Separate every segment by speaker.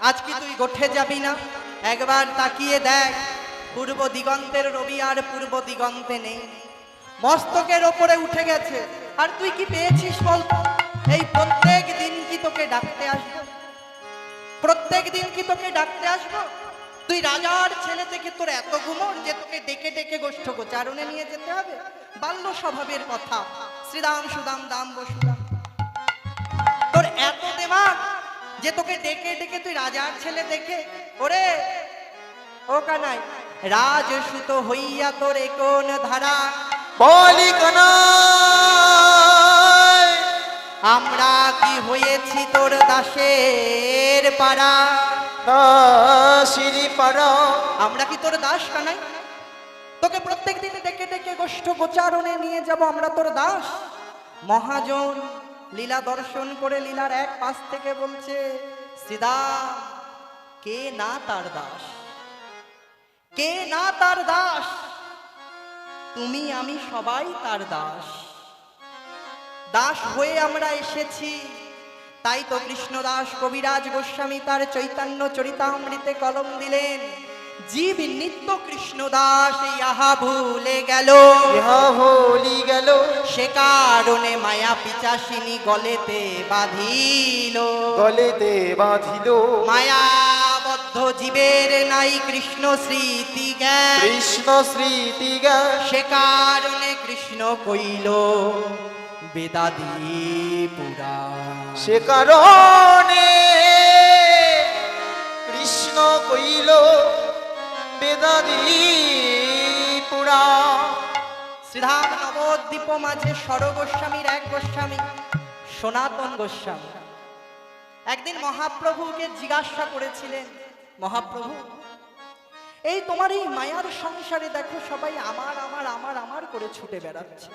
Speaker 1: আজ কি তুই গোঠে যাবি না? একবার তাকিয়ে দেখ, পূর্ব দিগন্তের রবি আর পূর্ব দিগন্তে নেই, মস্তকের ওপরে উঠে গেছে। আর তুই কি পেয়েছিস বলতো? এই প্রত্যেক দিন কি তোকে ডাকতে আসবো? প্রত্যেক দিন কি তোকে ডাকতে আসবো? তুই রাজার ছেলে থেকে তোর এত গুমর যে তোকে ডেকে ডেকে গোষ্ঠ গোচারণে নিয়ে যেতে হবে? বাল্য স্বভাবের কথা, শ্রীরাম সুদাম দাম বসুদাম। তোর এত দেমাগ যে তোকে ডেকে ডেকে তুই রাজার ছেলে দেখে, ওরে ও কানাই, রাজসুত হইয়া তোর কোন ধারা
Speaker 2: বলি কানাই,
Speaker 1: আমরা কি হয়েছি তোর দাসের পাড়া?
Speaker 2: দাসিরি পাড়া।
Speaker 1: আমরা কি তোর দাস কানাই? তোকে প্রত্যেক দিন ডেকে ডেকে গোষ্ঠ গোচারণে নিয়ে যাব, আমরা তোর দাস? মহাজন লীলা দর্শন করে লীলার এক পাশ থেকে বলছে, শ্রীদাম, কে না তার দাস? কে না তার দাস? তুমি আমি সবাই তার দাস। দাস হয়ে আমরা এসেছি। তাই তো কৃষ্ণদাস কবিরাজ গোস্বামী তার চৈতন্য চরিতামৃতে কলম দিলেন, জীব নিত্য কৃষ্ণদাস ইহা ভুলে গেল,
Speaker 2: ইহা ভুলি গেল,
Speaker 1: সে কারণে মায়া পিচাসিনী গলেতে বাঁধিল,
Speaker 2: গলেতে বাঁধিল।
Speaker 1: মায়াবদ্ধ জীবের নাই কৃষ্ণ স্মৃতি জ্ঞান,
Speaker 2: কৃষ্ণ স্মৃতি জ্ঞান,
Speaker 1: সে কারণে কৃষ্ণ কইল বেদাদি পুরাণ।
Speaker 2: সে কারণে কৃষ্ণ কইল বেদাদি পুরাণ।
Speaker 1: শ্রীধাম নবদ্বীপ মাঝে সর গোস্বামীর এক গোস্বামী সনাতন গোস্বামী একদিন মহাপ্রভুকে জিজ্ঞাসা করেছিলেন, মহাপ্রভু, এই তোমার এই মায়ার সংসারে দেখো সবাই আমার আমার আমার আমার করে ছুটে বেড়াচ্ছে,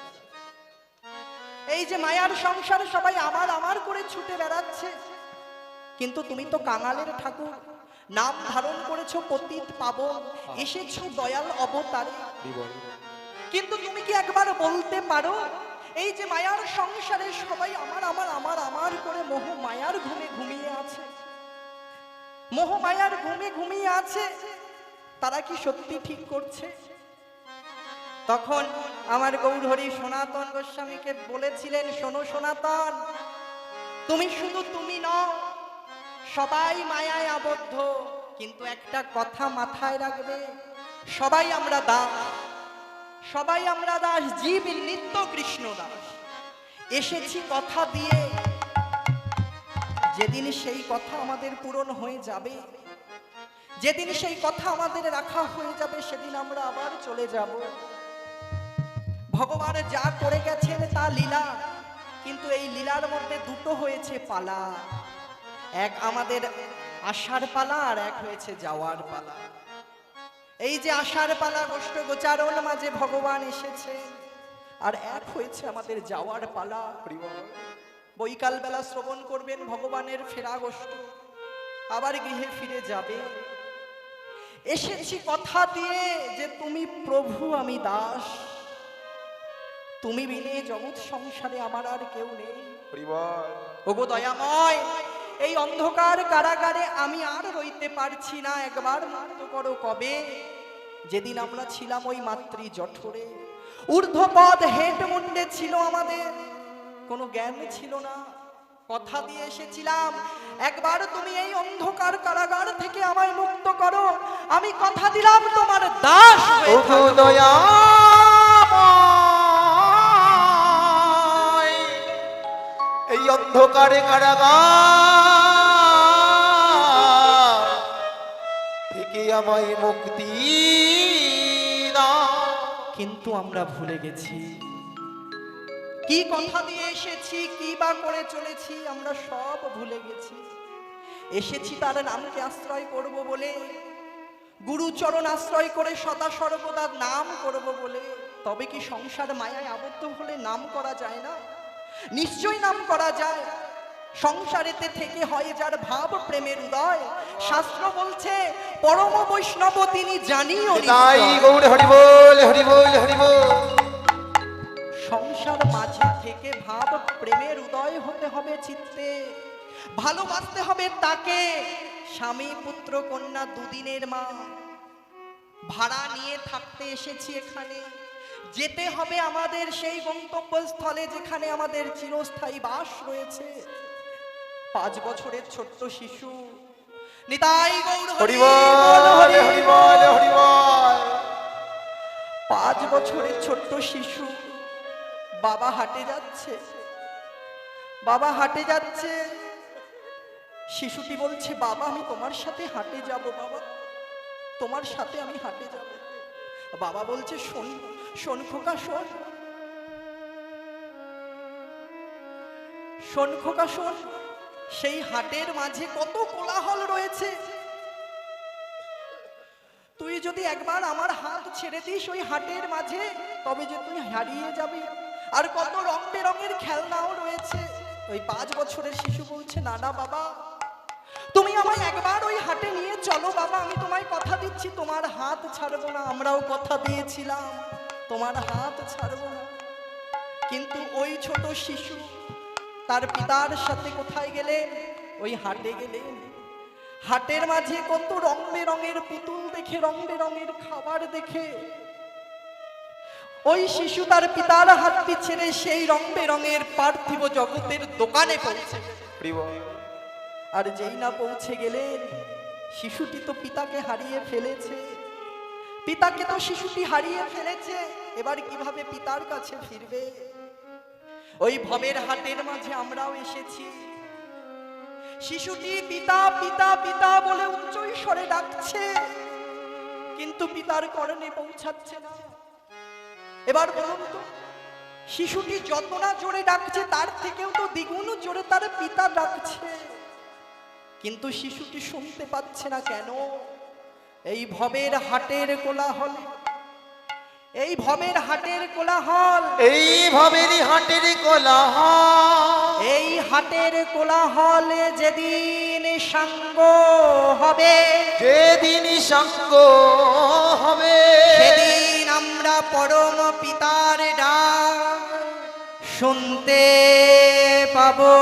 Speaker 1: এই যে মায়ার সংসারে সবাই আমার আমার করে ছুটে বেড়াচ্ছে, কিন্তু তুমি তো কাঙালের ঠাকুর, নাম ধারণ করেছো পতিত পাবন, এসেছো দয়াল অবতারে, কিন্তু তুমি কি একবার বলতে পারো এই যে মায়ার সংসারে সবাই আমার আমার আমার আমার করে মোহ মায়ার ঘুমে ঘুমিয়ে আছে, মোহ মায়ার ঘুমে ঘুমিয়ে আছে, তারা কি সত্যি ঠিক করছে? তখন আমার গৌরহরি সনাতন গোস্বামীকে বলেছিলেন, শোনো সনাতন, তুমি শুধু তুমি নও, সবাই মায়ায় আবদ্ধ, কিন্তু একটা কথা মাথায় রাখবে, সবাই আমরা দাস, সবাই আমরা দাস, জীব নিত্য কৃষ্ণ দাস। এসেছি কথা দিয়ে, যেদিন সেই কথা আমাদের পূরণ হয়ে যাবে, যেদিন সেই কথা আমাদের রাখা হয়ে যাবে, সেদিন আমরা আবার চলে যাব। ভগবান যা করে গেছেন তা লীলা, কিন্তু এই লীলার মধ্যে দুটো হয়েছে পালা, এক আমাদের আসার পালা আর এক হয়েছে যাওয়ার পালা। এই যে আসার পালা গোষ্ঠ গোচারণ মাঝে ভগবান এসেছে, আর এক হয়েছে আমাদের যাওয়ার পালা। বৈকাল বেলা শ্রবণ করবেন ভগবানের ফেরা গোষ্ঠ, আবার গৃহে ফিরে যাবে। এসেছি কথা দিয়ে যে তুমি প্রভু আমি দাস, তুমি বিনে জগৎ সংসারে আমার আর কেউ নেই। ওগো দয়াময়, এই অন্ধকার কারাগারে আমি আর রইতে পারছি না, একবার মুক্ত করো কবে। যেদিন আমরা ছিলাম ওই মাতৃ জঠরে, ঊর্ধ্বপদ হেট মুন্ডে ছিল আমাদের, কোনো জ্ঞান ছিল না, কথা দিয়ে এসেছিলাম, একবার তুমি এই অন্ধকার কারাগার থেকে আমায় মুক্ত করো, আমি কথা দিলাম তোমার দাস হয়ে থাকবো।
Speaker 2: এই অন্ধকারে কারাগার থেকে আমায় মুক্তি দাও।
Speaker 1: কিন্তু আমরা ভুলে গেছি, কি কথা দিয়ে এসেছি, কি বা করে চলেছি, আমরা সব ভুলে গেছি। এসেছি তার নামকে আশ্রয় করব বলে, গুরুচরণ আশ্রয় করে সদা সর্বদা নাম করব বলে। তবে কি সংসার মায়ায় আবদ্ধ হলে নাম করা যায় না? নিশ্চয় নাম করা যায়। সংসারেতে থেকে হয় যার ভাব প্রেমের উদয়, শাস্ত্র বলছে পরম বৈষ্ণব তিনি জানিও
Speaker 2: তাই গৌর হরি বল, হরি বল, হরি বল।
Speaker 1: সংসার মাঝে থেকে ভাব প্রেমের উদয় হতে হবে চিত্তে, ভালোবাসতে হবে তাকে, স্বামী পুত্র কন্যা দুদিনের মা, ভাড়া নিয়ে থাকতে এসেছি এখানে। যেতে হবে আমাদের সেই গন্তব্যস্থলে যেখানে আমাদের চিরস্থায়ী বাস রয়েছে। 5 বছরের ছোট্ট শিশু, নিতাই গৌর
Speaker 2: হরি বল হরি হরি বল হরি বল।
Speaker 1: 5 বছরের ছোট্ট শিশু, বাবা হাটে যাচ্ছে, বাবা হাটে যাচ্ছে। শিশুটি বলছে, বাবা আমি তোমার সাথে হাটে যাব, বাবা তোমার সাথে আমি হাটে যাব। বাবা বলছে, শোন শোন খোকা শোন, শোন খোকা শোন, সেই হাটের মাঝে কত কোলাহল রয়েছে। তুই যদি একবার আমার হাত ছেড়ে দিস ওই হাটের মাঝে, তবে যে তুই হারিয়ে যাবি। আর কত রং বেরঙের খেলনাও রয়েছে। ওই 5 বছরের শিশু বলছে, না না বাবা, তুমি আমায় একবার ওই হাটে নিয়ে চলো বাবা, আমি তোমায় কথা দিচ্ছি তোমার হাত ছাড়বো না। আমরাও কথা দিয়েছিলাম তোমার হাত ছাড়বো না। কিন্তু ওই ছোট শিশু তার পিতার সাথে কোথায় গেলেন? ওই হাটে গেলেন। হাটের মাঝে কত রং বেরঙের পুতুল দেখে, রং বেরঙের খাবার দেখে ওই শিশু তার পিতার হাতটি ছেড়ে সেই রং বেরঙের পার্থিব জগতের দোকানে পৌঁছে।
Speaker 2: হরি বল।
Speaker 1: আর যেই না পৌঁছে গেলেন, শিশুটি তো পিতাকে হারিয়ে ফেলেছে। পিতাকে তো শিশুটি হারিয়ে ফেলেছে, এবার কিভাবে পিতার কাছে ফিরবে? ওই ভবের হাটের মাঝে আমরাও এসেছি। শিশুটি পিতা পিতা পিতা বলে উচ্চ স্বরে ডাকছে, কিন্তু পিতার করণে পৌঁছাচ্ছে না। এবার বলুন তো, শিশুটি যত না জোরে ডাকছে তার থেকেও তো দ্বিগুণ জোরে তার পিতা ডাকছে, কিন্তু শিশুটি শুনতে পাচ্ছে না। কেন? এই ভবের হাটের কোলাহল, এই ভবের হাটের কোলাহল,
Speaker 2: এই ভবেরই হাটের কোলাহল,
Speaker 1: এই হাটের কোলাহলে যেদিন সাঙ্গ হবে,
Speaker 2: যেদিন সঙ্গ হবে,
Speaker 1: সেদিন আমরা পরম পিতার ডাক শুনতে পাবো।